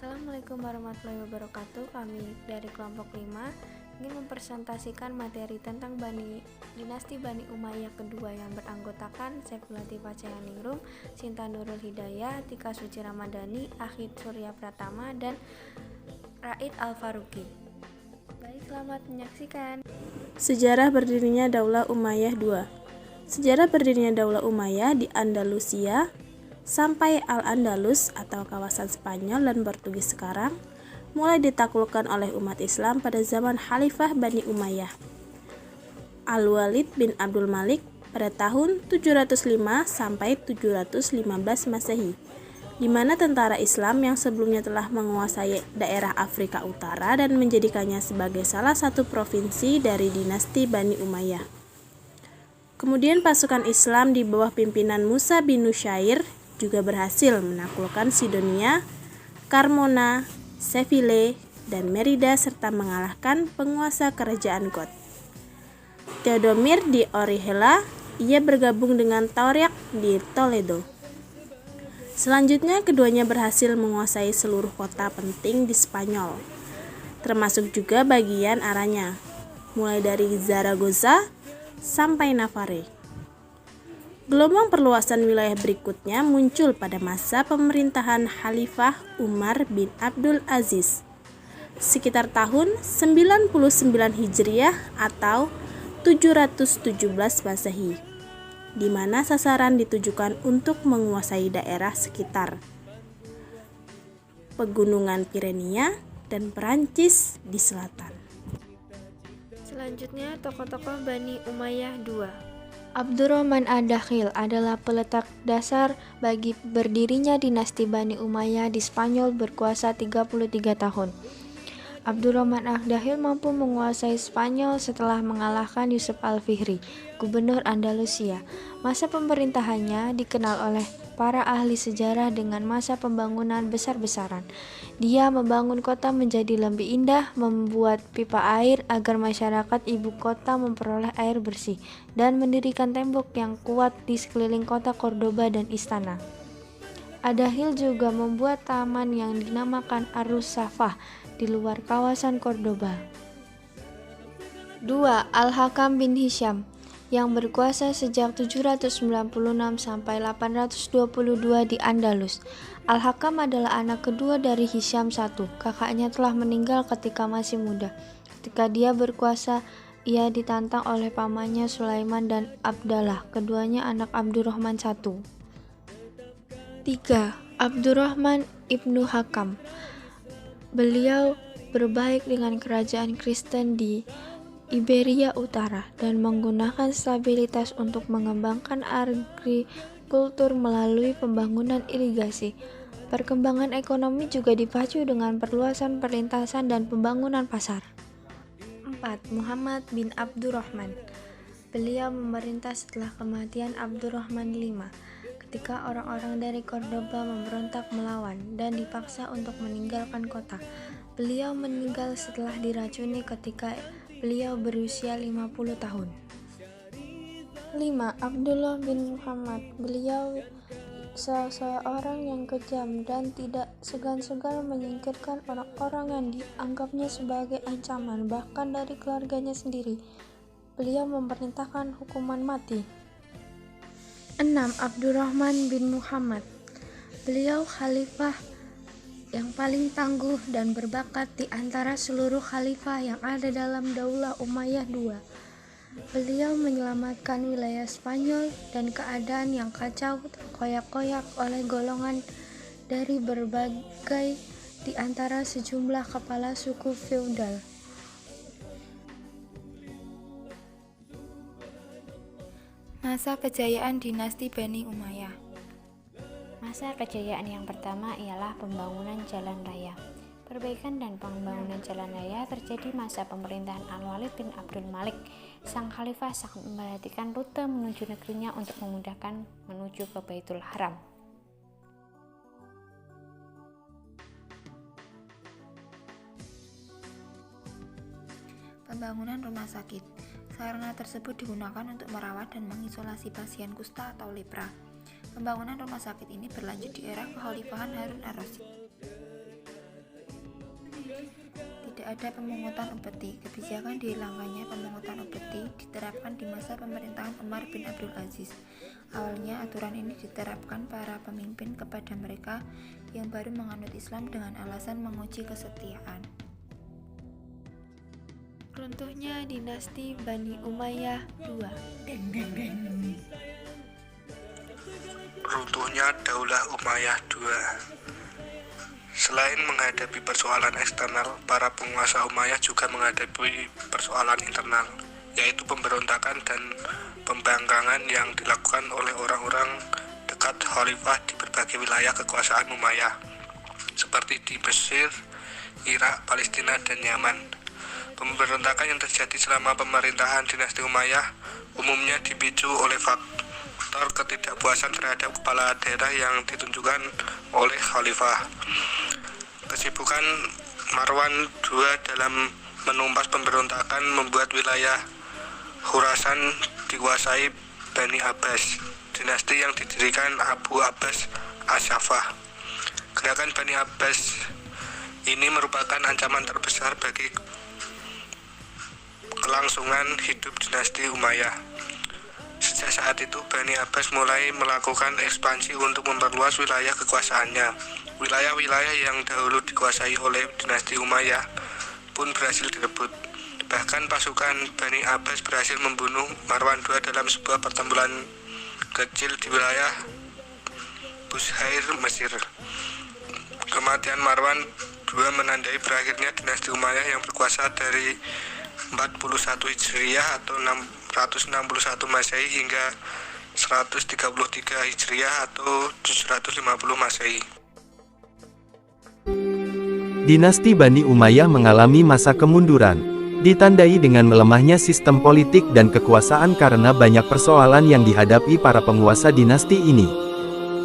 Assalamualaikum warahmatullahi wabarakatuh. Kami dari kelompok 5 ingin mempresentasikan materi tentang dinasti Bani Umayyah kedua yang beranggotakan Saiful Latif Pacayaningrum, Sinta Nurul Hidayah, Tika Suci Ramadhani, Akhid Surya Pratama, dan Raid Al-Faruqi. Baik, selamat menyaksikan. Sejarah berdirinya Daulah Umayyah II. Sejarah berdirinya Daulah Umayyah di Andalusia sampai Al-Andalus atau kawasan Spanyol dan Portugis sekarang mulai ditaklukkan oleh umat Islam pada zaman Khalifah Bani Umayyah Al-Walid bin Abdul Malik pada tahun 705 sampai 715 Masehi, di mana tentara Islam yang sebelumnya telah menguasai daerah Afrika Utara dan menjadikannya sebagai salah satu provinsi dari dinasti Bani Umayyah. Kemudian pasukan Islam di bawah pimpinan Musa bin Nusyair juga berhasil menaklukkan Sidonia, Carmona, Seville, dan Merida serta mengalahkan penguasa kerajaan Goth. Theodomir di Orihuela, ia bergabung dengan Tauriak di Toledo. Selanjutnya keduanya berhasil menguasai seluruh kota penting di Spanyol, termasuk juga bagian Aranya, mulai dari Zaragoza sampai Navarre. Gelombang perluasan wilayah berikutnya muncul pada masa pemerintahan Khalifah Umar bin Abdul Aziz sekitar tahun 99 Hijriah atau 717 Masehi, di mana sasaran ditujukan untuk menguasai daerah sekitar Pegunungan Pirenia dan Perancis di selatan. Selanjutnya, tokoh-tokoh Bani Umayyah II. Abdurrahman Ad-Dakhil adalah peletak dasar bagi berdirinya dinasti Bani Umayyah di Spanyol berkuasa 33 tahun. Abdurrahman Ad-Dakhil mampu menguasai Spanyol setelah mengalahkan Yusuf Al-Fihri, gubernur Andalusia. Masa pemerintahannya dikenal oleh para ahli sejarah dengan masa pembangunan besar-besaran. Dia membangun kota menjadi lebih indah, membuat pipa air agar masyarakat ibu kota memperoleh air bersih, dan mendirikan tembok yang kuat di sekeliling kota Cordoba dan istana. Ad-Dakhil juga membuat taman yang dinamakan Ar-Rusafah di luar kawasan Cordoba. 2. Al-Hakam bin Hisham yang berkuasa sejak 796 sampai 822 di Andalus. Al-Hakam adalah anak kedua dari Hisham I. Kakaknya telah meninggal ketika masih muda. Ketika dia berkuasa, ia ditantang oleh pamannya Sulaiman dan Abdallah, keduanya anak Abdurrahman I. 3. Abdurrahman ibnu Hakam. Beliau berbaik dengan kerajaan Kristen di Iberia Utara dan menggunakan stabilitas untuk mengembangkan agrikultur melalui pembangunan irigasi. Perkembangan ekonomi juga dipacu dengan perluasan perlintasan dan pembangunan pasar. 4. Muhammad bin Abdurrahman. Beliau memerintah setelah kematian Abdurrahman V, ketika orang-orang dari Cordoba memberontak melawan dan dipaksa untuk meninggalkan kota. Beliau meninggal setelah diracuni ketika beliau berusia 50 tahun. 5. Abdullah bin Muhammad. Beliau seorang yang kejam dan tidak segan-segan menyingkirkan orang-orang yang dianggapnya sebagai ancaman, bahkan dari keluarganya sendiri. Beliau memerintahkan hukuman mati. 6. Abdurrahman bin Muhammad. Beliau khalifah yang paling tangguh dan berbakat di antara seluruh khalifah yang ada dalam Daulah Umayyah II. Beliau menyelamatkan wilayah Spanyol dan keadaan yang kacau terkoyak-koyak oleh golongan dari berbagai di antara sejumlah kepala suku feodal. Masa kejayaan dinasti Bani Umayyah. Masa kejayaan yang pertama ialah pembangunan jalan raya. Perbaikan dan pembangunan jalan raya terjadi masa pemerintahan Al-Walid bin Abdul Malik. Sang khalifah sangat memperhatikan rute menuju negerinya untuk memudahkan menuju ke Baitul Haram. Pembangunan rumah sakit. Sarana tersebut digunakan untuk merawat dan mengisolasi pasien kusta atau lepra. Pembangunan rumah sakit ini berlanjut di era kekhalifahan Harun ar-Rasyid. ada pemungutan upeti. Kebijakan dihilangkannya pemungutan upeti diterapkan di masa pemerintahan Umar bin Abdul Aziz. Awalnya aturan ini diterapkan para pemimpin kepada mereka yang baru menganut Islam dengan alasan menguji kesetiaan. Runtuhnya dinasti Bani Umayyah II. Runtuhnya Daulah Umayyah II. Selain menghadapi persoalan eksternal, para penguasa Umayyah juga menghadapi persoalan internal, yaitu pemberontakan dan pembangkangan yang dilakukan oleh orang-orang dekat khalifah di berbagai wilayah kekuasaan Umayyah, seperti di Mesir, Irak, Palestina, dan Yaman. Pemberontakan yang terjadi selama pemerintahan dinasti Umayyah umumnya dipicu oleh faktor ketidakpuasan terhadap kepala daerah yang ditunjukkan oleh khalifah. Kesibukan Marwan II dalam menumpas pemberontakan membuat wilayah Khurasan dikuasai Bani Abbas, dinasti yang didirikan Abu Abbas As-Saffah. Gerakan Bani Abbas ini merupakan ancaman terbesar bagi kelangsungan hidup dinasti Umayyah. Sejak saat itu, Bani Abbas mulai melakukan ekspansi untuk memperluas wilayah kekuasaannya. Wilayah-wilayah yang dahulu dikuasai oleh dinasti Umayyah pun berhasil direbut. Bahkan pasukan Bani Abbas berhasil membunuh Marwan II dalam sebuah pertempuran kecil di wilayah Bushair, Mesir. Kematian Marwan II menandai berakhirnya dinasti Umayyah yang berkuasa dari 41 Hijriah atau 661 Masehi hingga 133 Hijriah atau 750 Masehi. Dinasti Bani Umayyah mengalami masa kemunduran, ditandai dengan melemahnya sistem politik dan kekuasaan karena banyak persoalan yang dihadapi para penguasa dinasti ini.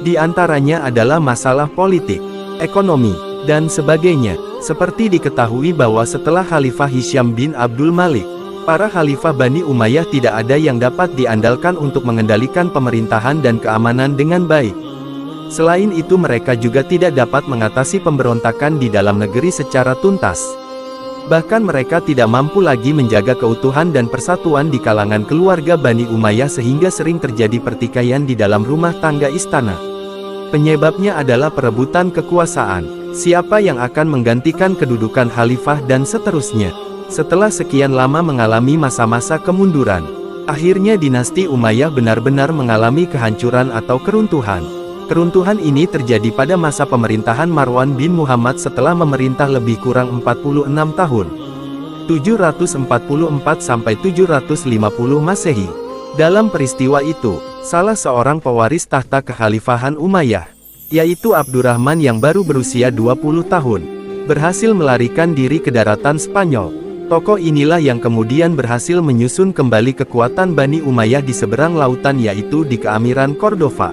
Di antaranya adalah masalah politik, ekonomi, dan sebagainya. Seperti diketahui bahwa setelah Khalifah Hisham bin Abdul Malik, para khalifah Bani Umayyah tidak ada yang dapat diandalkan untuk mengendalikan pemerintahan dan keamanan dengan baik. Selain itu mereka juga tidak dapat mengatasi pemberontakan di dalam negeri secara tuntas. Bahkan mereka tidak mampu lagi menjaga keutuhan dan persatuan di kalangan keluarga Bani Umayyah sehingga sering terjadi pertikaian di dalam rumah tangga istana. Penyebabnya adalah perebutan kekuasaan. Siapa yang akan menggantikan kedudukan khalifah dan seterusnya. Setelah sekian lama mengalami masa-masa kemunduran, akhirnya dinasti Umayyah benar-benar mengalami kehancuran atau keruntuhan. Keruntuhan ini terjadi pada masa pemerintahan Marwan bin Muhammad setelah memerintah lebih kurang 46 tahun. 744 sampai 750 Masehi. Dalam peristiwa itu, salah seorang pewaris tahta kekhalifahan Umayyah, yaitu Abdurrahman yang baru berusia 20 tahun, berhasil melarikan diri ke daratan Spanyol. Tokoh inilah yang kemudian berhasil menyusun kembali kekuatan Bani Umayyah di seberang lautan yaitu di keamiran Cordova.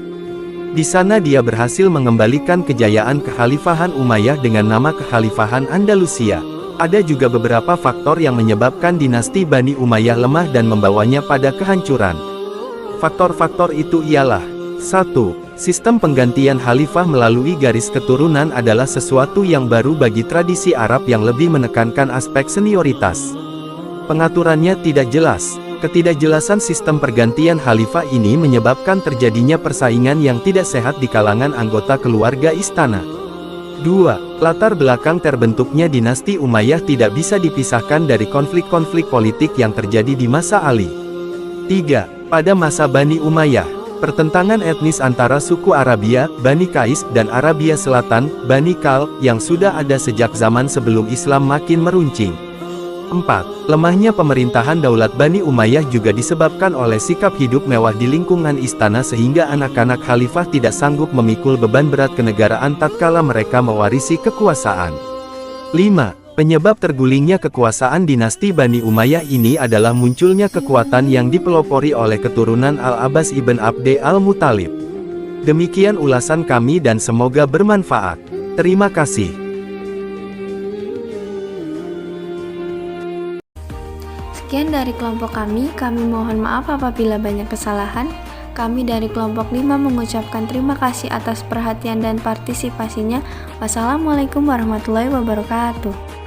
Di sana dia berhasil mengembalikan kejayaan kekhalifahan Umayyah dengan nama Kekhalifahan Andalusia. Ada juga beberapa faktor yang menyebabkan dinasti Bani Umayyah lemah dan membawanya pada kehancuran. Faktor-faktor itu ialah: 1. Sistem penggantian khalifah melalui garis keturunan adalah sesuatu yang baru bagi tradisi Arab yang lebih menekankan aspek senioritas. Pengaturannya tidak jelas. Ketidakjelasan sistem pergantian khalifah ini menyebabkan terjadinya persaingan yang tidak sehat di kalangan anggota keluarga istana. 2. Latar belakang terbentuknya dinasti Umayyah tidak bisa dipisahkan dari konflik-konflik politik yang terjadi di masa Ali. 3. Pada masa Bani Umayyah, pertentangan etnis antara suku Arabia, Bani Qais, dan Arabia Selatan, Bani Kal, yang sudah ada sejak zaman sebelum Islam makin meruncing. 4. Lemahnya pemerintahan Daulat Bani Umayyah juga disebabkan oleh sikap hidup mewah di lingkungan istana sehingga anak-anak khalifah tidak sanggup memikul beban berat kenegaraan tatkala mereka mewarisi kekuasaan. 5. Penyebab tergulingnya kekuasaan dinasti Bani Umayyah ini adalah munculnya kekuatan yang dipelopori oleh keturunan Al-Abbas ibn Abd al-Muttalib. Demikian ulasan kami dan semoga bermanfaat. Terima kasih. Sekian dari kelompok kami mohon maaf apabila banyak kesalahan. Kami dari kelompok 5 mengucapkan terima kasih atas perhatian dan partisipasinya. Wassalamualaikum warahmatullahi wabarakatuh.